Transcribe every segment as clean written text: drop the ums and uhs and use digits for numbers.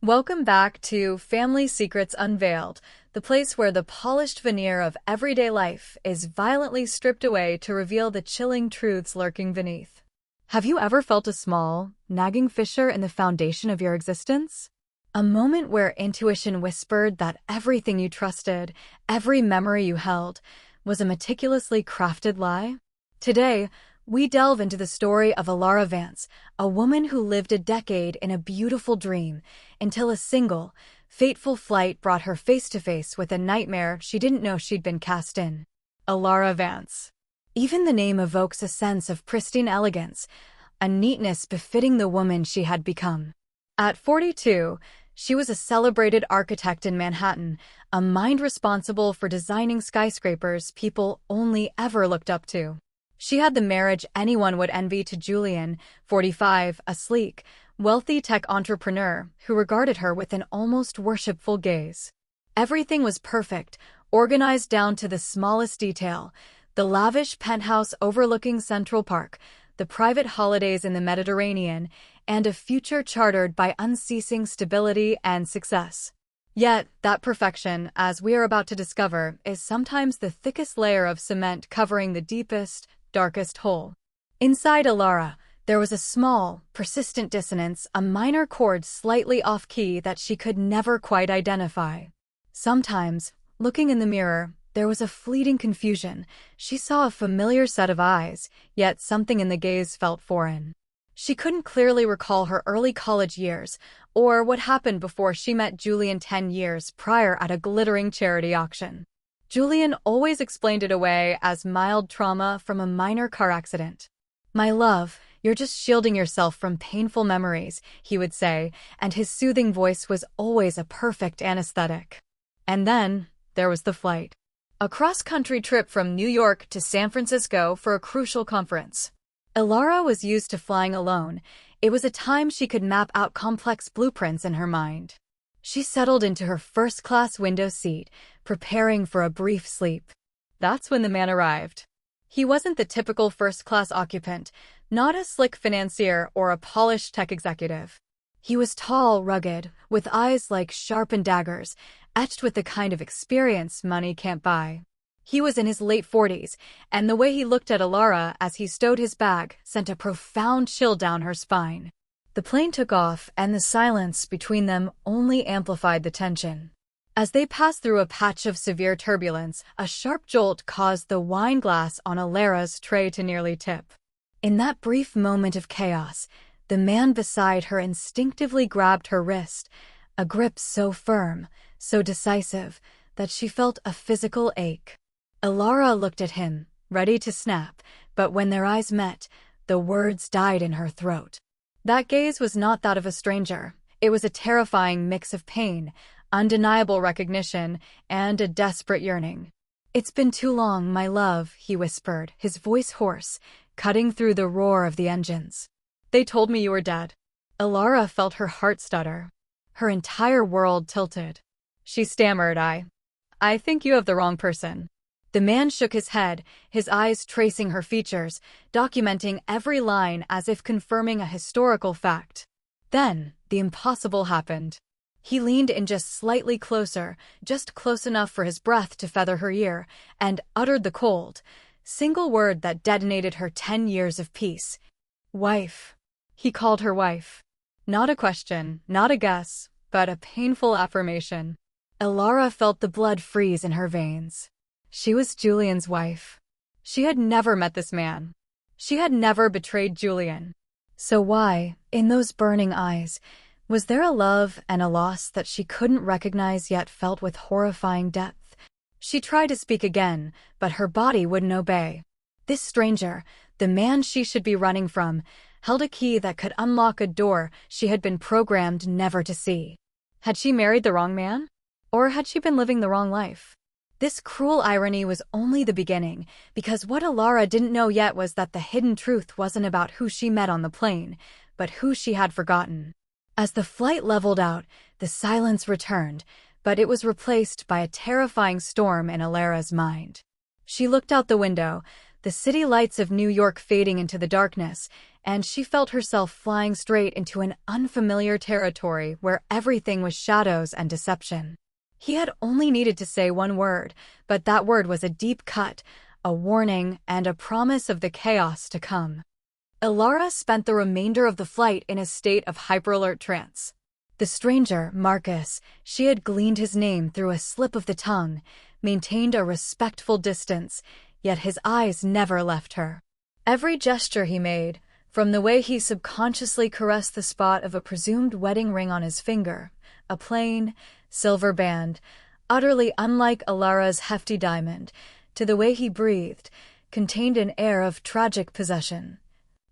Welcome back to Family Secrets Unveiled, the place where the polished veneer of everyday life is violently stripped away to reveal the chilling truths lurking beneath. Have you ever felt a small, nagging fissure in the foundation of your existence? A moment where intuition whispered that everything you trusted, every memory you held, was a meticulously crafted lie? Today, we delve into the story of Elara Vance, a woman who lived a decade in a beautiful dream until a single, fateful flight brought her face to face with a nightmare she didn't know she'd been cast in. Elara Vance. Even the name evokes a sense of pristine elegance, a neatness befitting the woman she had become. At 42, she was a celebrated architect in Manhattan, a mind responsible for designing skyscrapers people only ever looked up to. She had the marriage anyone would envy to Julian, 45, a sleek, wealthy tech entrepreneur who regarded her with an almost worshipful gaze. Everything was perfect, organized down to the smallest detail: the lavish penthouse overlooking Central Park, the private holidays in the Mediterranean, and a future chartered by unceasing stability and success. Yet, that perfection, as we are about to discover, is sometimes the thickest layer of cement covering the deepest, darkest hole. Inside Elara, there was a small, persistent dissonance, a minor chord slightly off-key that she could never quite identify. Sometimes, looking in the mirror, there was a fleeting confusion. She saw a familiar set of eyes, yet something in the gaze felt foreign. She couldn't clearly recall her early college years, or what happened before she met Julian 10 years prior at a glittering charity auction. Julian always explained it away as mild trauma from a minor car accident. "My love, you're just shielding yourself from painful memories," he would say, and his soothing voice was always a perfect anesthetic. And then, there was the flight. A cross-country trip from New York to San Francisco for a crucial conference. Elara was used to flying alone. It was a time she could map out complex blueprints in her mind. She settled into her first-class window seat, preparing for a brief sleep. That's when the man arrived. He wasn't the typical first-class occupant, not a slick financier or a polished tech executive. He was tall, rugged, with eyes like sharpened daggers, etched with the kind of experience money can't buy. He was in his late 40s, and the way he looked at Elara as he stowed his bag sent a profound chill down her spine. The plane took off, and the silence between them only amplified the tension. As they passed through a patch of severe turbulence, a sharp jolt caused the wine glass on Elara's tray to nearly tip. In that brief moment of chaos, the man beside her instinctively grabbed her wrist, a grip so firm, so decisive, that she felt a physical ache. Elara looked at him, ready to snap, but when their eyes met, the words died in her throat. That gaze was not that of a stranger. It was a terrifying mix of pain, undeniable recognition, and a desperate yearning. "It's been too long, my love," he whispered, his voice hoarse, cutting through the roar of the engines. "They told me you were dead." Elara felt her heart stutter. Her entire world tilted. She stammered, I think you have the wrong person." The man shook his head, his eyes tracing her features, documenting every line as if confirming a historical fact. Then, the impossible happened. He leaned in just slightly closer, just close enough for his breath to feather her ear, and uttered the cold, single word that detonated her 10 years of peace. "Wife." He called her wife. Not a question, not a guess, but a painful affirmation. Elara felt the blood freeze in her veins. She was Julian's wife. She had never met this man. She had never betrayed Julian. So why, in those burning eyes, was there a love and a loss that she couldn't recognize yet felt with horrifying depth? She tried to speak again, but her body wouldn't obey. This stranger, the man she should be running from, held a key that could unlock a door she had been programmed never to see. Had she married the wrong man? Or had she been living the wrong life? This cruel irony was only the beginning, because what Elara didn't know yet was that the hidden truth wasn't about who she met on the plane, but who she had forgotten. As the flight leveled out, the silence returned, but it was replaced by a terrifying storm in Elara's mind. She looked out the window, the city lights of New York fading into the darkness, and she felt herself flying straight into an unfamiliar territory where everything was shadows and deception. He had only needed to say one word, but that word was a deep cut, a warning, and a promise of the chaos to come. Elara spent the remainder of the flight in a state of hyperalert trance. The stranger, Marcus, she had gleaned his name through a slip of the tongue, maintained a respectful distance, yet his eyes never left her. Every gesture he made, from the way he subconsciously caressed the spot of a presumed wedding ring on his finger, a plain, silver band, utterly unlike Elara's hefty diamond, to the way he breathed, contained an air of tragic possession,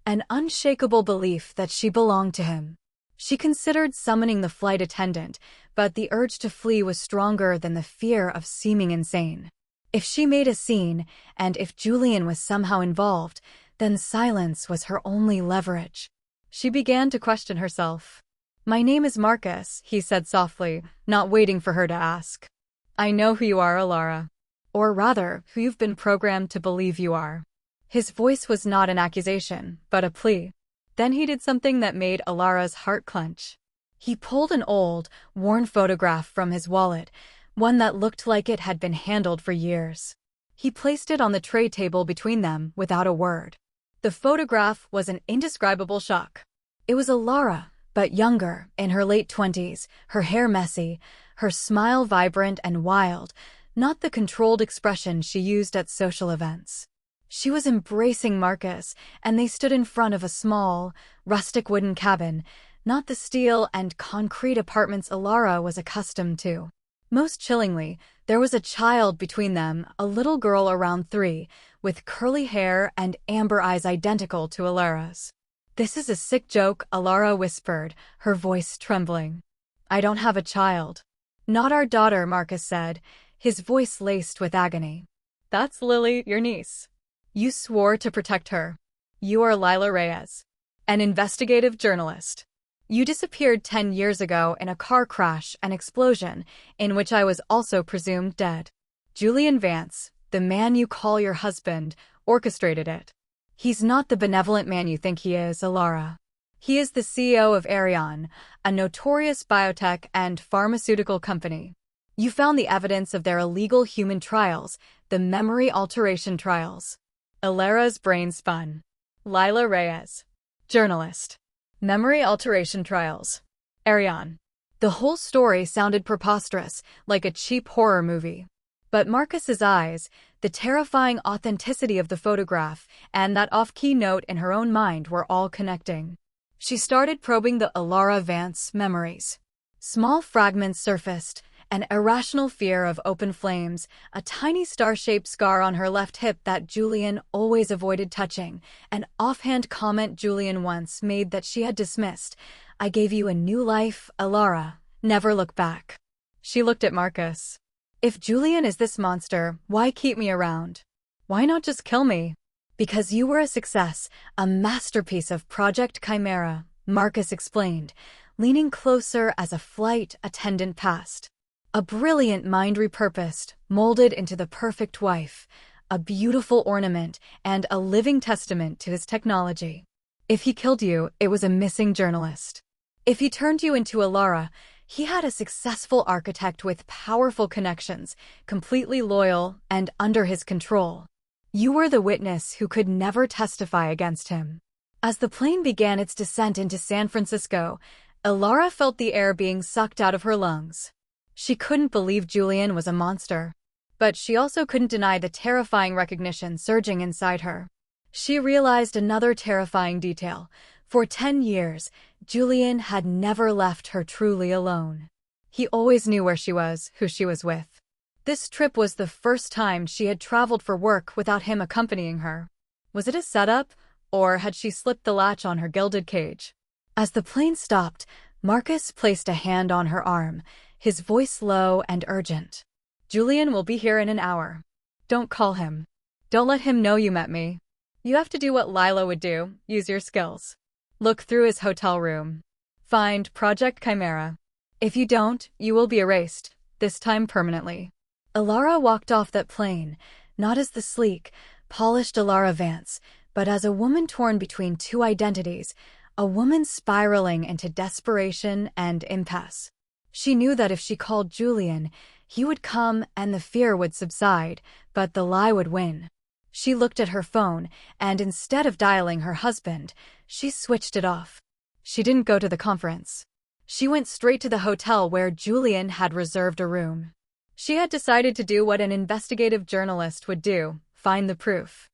an unshakable belief that she belonged to him. She considered summoning the flight attendant, but the urge to flee was stronger than the fear of seeming insane. If she made a scene, and if Julian was somehow involved, then silence was her only leverage. She began to question herself. "My name is Marcus," he said softly, not waiting for her to ask. "I know who you are, Elara. Or rather, who you've been programmed to believe you are." His voice was not an accusation, but a plea. Then he did something that made Elara's heart clench. He pulled an old, worn photograph from his wallet, one that looked like it had been handled for years. He placed it on the tray table between them without a word. The photograph was an indescribable shock. It was Elara, but younger, in her late 20s, her hair messy, her smile vibrant and wild, not the controlled expression she used at social events. She was embracing Marcus, and they stood in front of a small, rustic wooden cabin, not the steel and concrete apartments Elara was accustomed to. Most chillingly, there was a child between them, a little girl around 3, with curly hair and amber eyes identical to Elara's. "This is a sick joke," Elara whispered, her voice trembling. "I don't have a child." "Not our daughter," Marcus said, his voice laced with agony. "That's Lily, your niece. You swore to protect her. You are Lila Reyes, an investigative journalist. You disappeared 10 years ago in a car crash and explosion, in which I was also presumed dead. Julian Vance, the man you call your husband, orchestrated it. He's not the benevolent man you think he is, Elara. He is the CEO of Arion, a notorious biotech and pharmaceutical company. You found the evidence of their illegal human trials, the memory alteration trials." Elara's brain spun. Lila Reyes. Journalist. Memory alteration trials. Arion. The whole story sounded preposterous, like a cheap horror movie. But Marcus's eyes, the terrifying authenticity of the photograph, and that off-key note in her own mind were all connecting. She started probing the Elara Vance memories. Small fragments surfaced, an irrational fear of open flames, a tiny star-shaped scar on her left hip that Julian always avoided touching, an offhand comment Julian once made that she had dismissed. "I gave you a new life, Elara. Never look back." She looked at Marcus. "If Julian is this monster, why keep me around? Why not just kill me?" "Because you were a success, a masterpiece of Project Chimera," Marcus explained, leaning closer as a flight attendant passed. "A brilliant mind repurposed, molded into the perfect wife, a beautiful ornament, and a living testament to his technology. If he killed you, it was a missing journalist. If he turned you into Elara, he had a successful architect with powerful connections, completely loyal and under his control. You were the witness who could never testify against him." As the plane began its descent into San Francisco, Elara felt the air being sucked out of her lungs. She couldn't believe Julian was a monster, but she also couldn't deny the terrifying recognition surging inside her. She realized another terrifying detail. For 10 years, Julian had never left her truly alone. He always knew where she was, who she was with. This trip was the first time she had traveled for work without him accompanying her. Was it a setup, or had she slipped the latch on her gilded cage? As the plane stopped, Marcus placed a hand on her arm, his voice low and urgent. "Julian will be here in an hour. Don't call him. Don't let him know you met me. You have to do what Lila would do, use your skills. Look through his hotel room. Find Project Chimera. If you don't, you will be erased, this time permanently." Elara walked off that plane, not as the sleek, polished Elara Vance, but as a woman torn between two identities, a woman spiraling into desperation and impasse. She knew that if she called Julian, he would come and the fear would subside, but the lie would win. She looked at her phone, and instead of dialing her husband, she switched it off. She didn't go to the conference. She went straight to the hotel where Julian had reserved a room. She had decided to do what an investigative journalist would do, find the proof.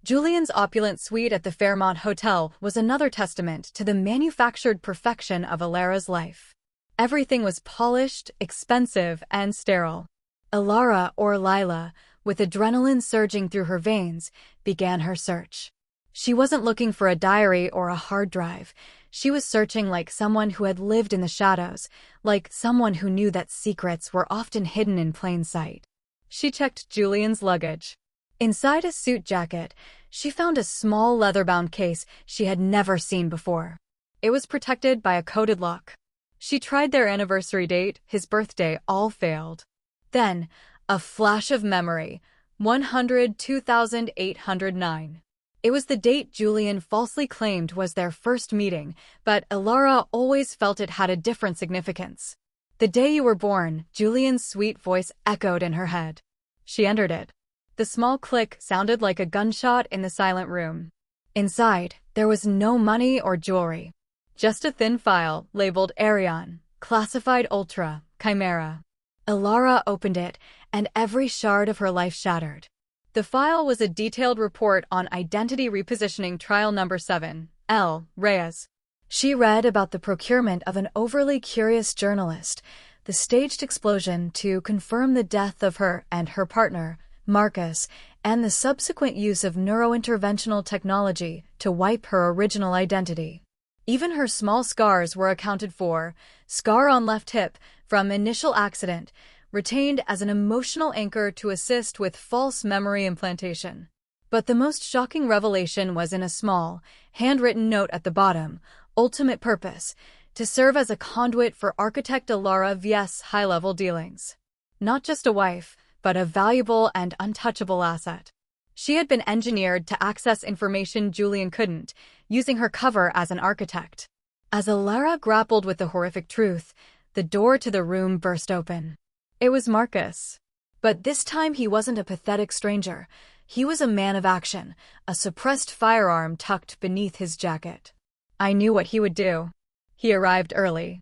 Julian's opulent suite at the Fairmont Hotel was another testament to the manufactured perfection of Elara's life. Everything was polished, expensive, and sterile. Elara, or Lila, with adrenaline surging through her veins, began her search. She wasn't looking for a diary or a hard drive. She was searching like someone who had lived in the shadows, like someone who knew that secrets were often hidden in plain sight. She checked Julian's luggage. Inside a suit jacket, she found a small leather-bound case she had never seen before. It was protected by a coded lock. She tried their anniversary date, his birthday, all failed. Then, a flash of memory, 102,809. It was the date Julian falsely claimed was their first meeting, but Elara always felt it had a different significance. The day you were born, Julian's sweet voice echoed in her head. She entered it. The small click sounded like a gunshot in the silent room. Inside, there was no money or jewelry. Just a thin file labeled Arion, classified Ultra, Chimera. Elara opened it, and every shard of her life shattered. The file was a detailed report on identity repositioning trial number 7, Lila Reyes. She read about the procurement of an overly curious journalist, the staged explosion to confirm the death of her and her partner, Marcus, and the subsequent use of neurointerventional technology to wipe her original identity. Even her small scars were accounted for, scar on left hip from initial accident, retained as an emotional anchor to assist with false memory implantation. But the most shocking revelation was in a small, handwritten note at the bottom, ultimate purpose, to serve as a conduit for architect Elara Vance's high-level dealings. Not just a wife, but a valuable and untouchable asset. She had been engineered to access information Julian couldn't, using her cover as an architect. As Elara grappled with the horrific truth, the door to the room burst open. It was Marcus. But this time he wasn't a pathetic stranger. He was a man of action, a suppressed firearm tucked beneath his jacket. I knew what he would do. He arrived early.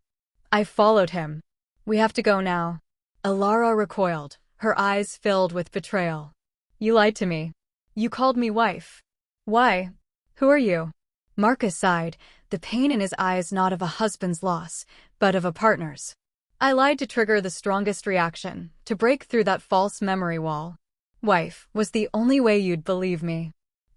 I followed him. We have to go now. Elara recoiled, her eyes filled with betrayal. You lied to me. You called me wife. Why? Who are you? Marcus sighed, the pain in his eyes not of a husband's loss, but of a partner's. I lied to trigger the strongest reaction, to break through that false memory wall. Wife was the only way you'd believe me.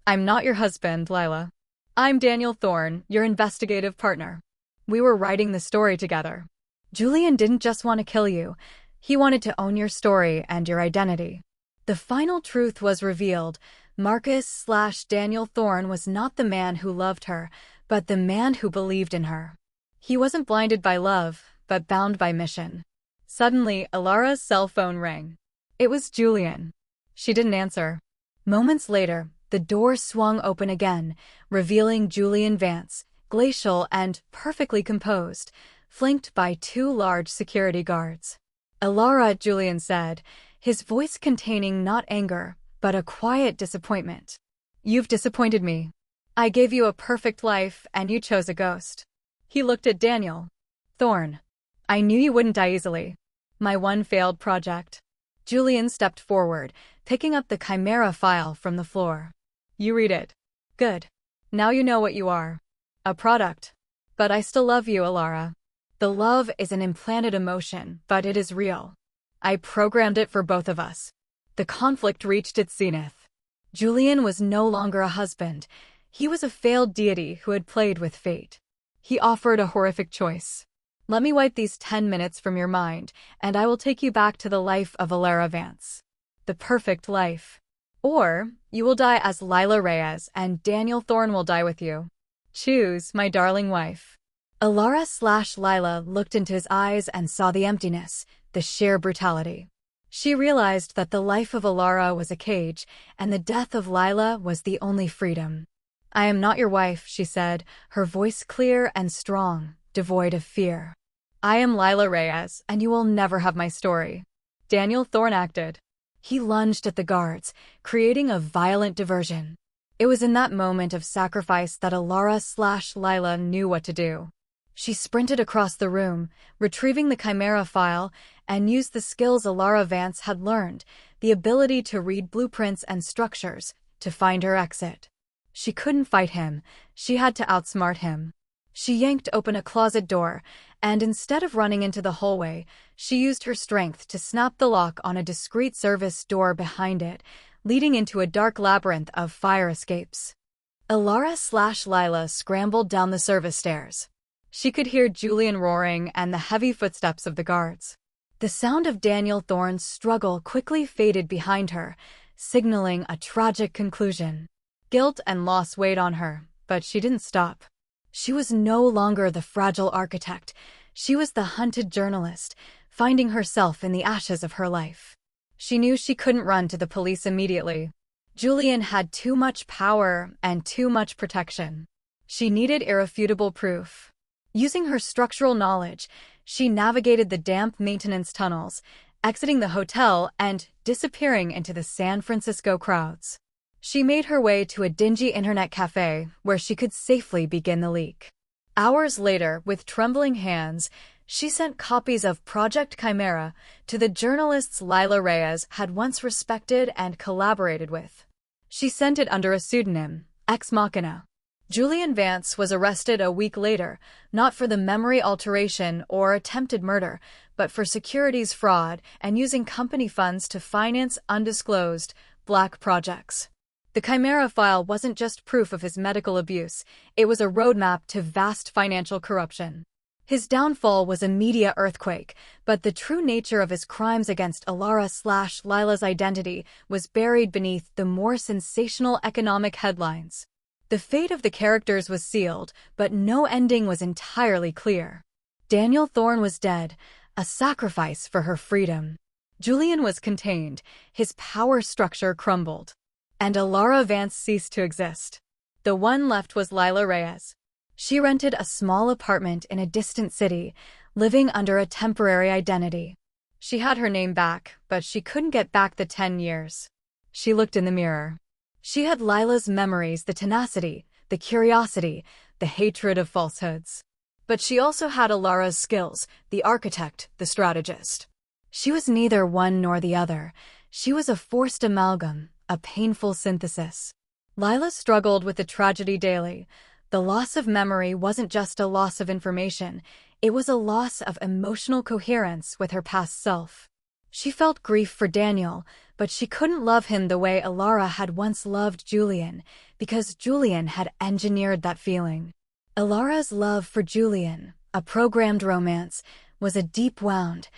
I'm not your husband, Lila. I'm Daniel Thorne, your investigative partner. We were writing the story together. Julian didn't just want to kill you. He wanted to own your story and your identity. The final truth was revealed. Marcus/Daniel Thorne was not the man who loved her, but the man who believed in her. He wasn't blinded by love, but bound by mission. Suddenly, Elara's cell phone rang. It was Julian. She didn't answer. Moments later, the door swung open again, revealing Julian Vance, glacial and perfectly composed, flanked by 2 large security guards. Elara, Julian said, his voice containing not anger, but a quiet disappointment. You've disappointed me. I gave you a perfect life, and you chose a ghost. He looked at Daniel. Thorne. I knew you wouldn't die easily. My one failed project. Julian stepped forward, picking up the Chimera file from the floor. You read it. Good. Now you know what you are. A product. But I still love you, Elara. The love is an implanted emotion, but it is real. I programmed it for both of us. The conflict reached its zenith. Julian was no longer a husband. He was a failed deity who had played with fate. He offered a horrific choice. Let me wipe these 10 minutes from your mind, and I will take you back to the life of Elara Vance. The perfect life. Or, you will die as Lila Reyes, and Daniel Thorne will die with you. Choose, my darling wife. Elara/Lila looked into his eyes and saw the emptiness, the sheer brutality. She realized that the life of Elara was a cage, and the death of Lila was the only freedom. "I am not your wife," she said, her voice clear and strong, devoid of fear. "I am Lila Reyes, and you will never have my story." Daniel Thorne acted. He lunged at the guards, creating a violent diversion. It was in that moment of sacrifice that Elara/Lila knew what to do. She sprinted across the room, retrieving the Chimera file, and used the skills Elara Vance had learned, the ability to read blueprints and structures, to find her exit. She couldn't fight him, she had to outsmart him. She yanked open a closet door, and instead of running into the hallway, she used her strength to snap the lock on a discreet service door behind it, leading into a dark labyrinth of fire escapes. Elara/Lila scrambled down the service stairs. She could hear Julian roaring and the heavy footsteps of the guards. The sound of Daniel Thorne's struggle quickly faded behind her, signaling a tragic conclusion. Guilt and loss weighed on her, but she didn't stop. She was no longer the fragile architect. She was the hunted journalist, finding herself in the ashes of her life. She knew she couldn't run to the police immediately. Julian had too much power and too much protection. She needed irrefutable proof. Using her structural knowledge, she navigated the damp maintenance tunnels, exiting the hotel and disappearing into the San Francisco crowds. She made her way to a dingy internet cafe where she could safely begin the leak. Hours later, with trembling hands, she sent copies of Project Chimera to the journalists Lila Reyes had once respected and collaborated with. She sent it under a pseudonym, Ex Machina. Julian Vance was arrested a week later, not for the memory alteration or attempted murder, but for securities fraud and using company funds to finance undisclosed, black projects. The Chimera file wasn't just proof of his medical abuse, it was a roadmap to vast financial corruption. His downfall was a media earthquake, but the true nature of his crimes against Elara/Lila's identity was buried beneath the more sensational economic headlines. The fate of the characters was sealed, but no ending was entirely clear. Daniel Thorne was dead, a sacrifice for her freedom. Julian was contained, his power structure crumbled. And Elara Vance ceased to exist. The one left was Lila Reyes. She rented a small apartment in a distant city, living under a temporary identity. She had her name back, but she couldn't get back the 10 years. She looked in the mirror. She had Lila's memories, the tenacity, the curiosity, the hatred of falsehoods. But she also had Elara's skills, the architect, the strategist. She was neither one nor the other. She was a forced amalgam, a painful synthesis. Lila struggled with the tragedy daily. The loss of memory wasn't just a loss of information, it was a loss of emotional coherence with her past self. She felt grief for Daniel, but she couldn't love him the way Elara had once loved Julian, because Julian had engineered that feeling. Elara's love for Julian, a programmed romance, was a deep wound,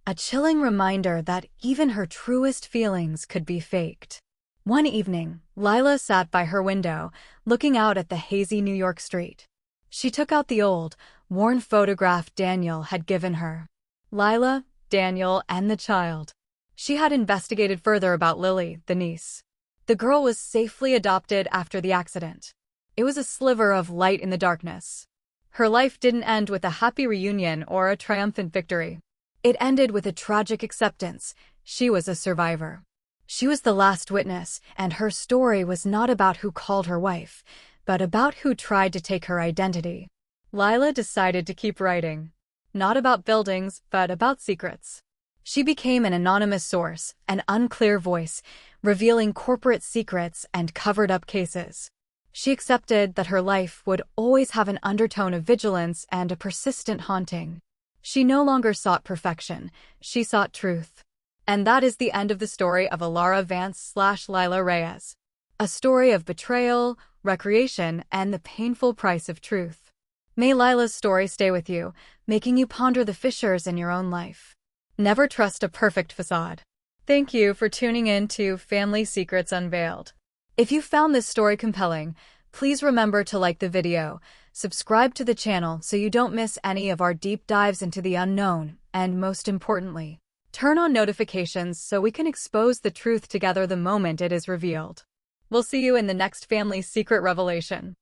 a chilling reminder that even her truest feelings could be faked. One evening, Lila sat by her window, looking out at the hazy New York street. She took out the old, worn photograph Daniel had given her. Lila, Daniel, and the child. She had investigated further about Lily, the niece. The girl was safely adopted after the accident. It was a sliver of light in the darkness. Her life didn't end with a happy reunion or a triumphant victory. It ended with a tragic acceptance. She was a survivor. She was the last witness, and her story was not about who called her wife, but about who tried to take her identity. Lila decided to keep writing. Not about buildings, but about secrets. She became an anonymous source, an unclear voice, revealing corporate secrets and covered-up cases. She accepted that her life would always have an undertone of vigilance and a persistent haunting. She no longer sought perfection, she sought truth. And that is the end of the story of Elara Vance/Lila Reyes. A story of betrayal, recreation, and the painful price of truth. May Lila's story stay with you, making you ponder the fissures in your own life. Never trust a perfect facade. Thank you for tuning in to Family Secrets Unveiled. If you found this story compelling, please remember to like the video, subscribe to the channel so you don't miss any of our deep dives into the unknown, and most importantly, turn on notifications so we can expose the truth together the moment it is revealed. We'll see you in the next family secret revelation.